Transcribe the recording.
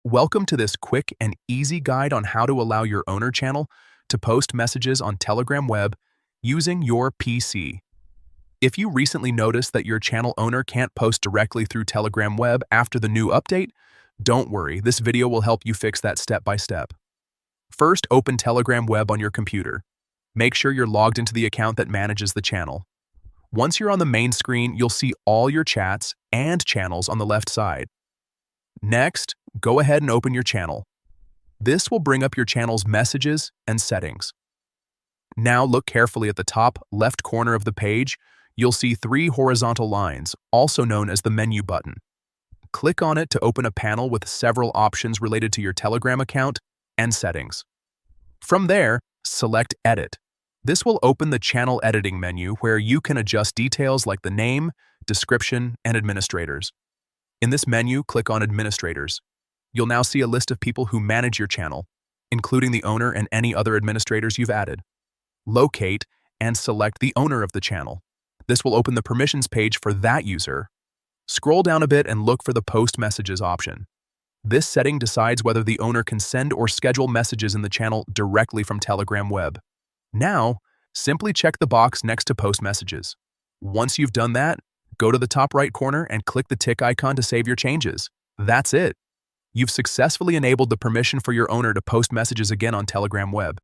Welcome to this quick and easy guide on how to allow your owner channel to post messages on Telegram Web using your PC. If you recently noticed that your channel owner can't post directly through Telegram Web after the new update, don't worry, this video will help you fix that step by step. First, open Telegram Web on your computer. Make sure you're logged into the account that manages the channel. Once you're on the main screen, you'll see all your chats and channels on the left side. Next, go ahead and open your channel. This will bring up your channel's messages and settings. Now look carefully at the top left corner of the page. You'll see three horizontal lines, also known as the menu button. Click on it to open a panel with several options related to your Telegram account and settings. From there, select Edit. This will open the channel editing menu where you can adjust details like the name, description, and administrators. In this menu, click on Administrators. You'll now see a list of people who manage your channel, including the owner and any other administrators you've added. Locate and select the owner of the channel. This will open the permissions page for that user. Scroll down a bit and look for the Post Messages option. This setting decides whether the owner can send or schedule messages in the channel directly from Telegram Web. Now, simply check the box next to Post Messages. Once you've done that, go to the top right corner and click the tick icon to save your changes. That's it. You've successfully enabled the permission for your owner to post messages again on Telegram Web.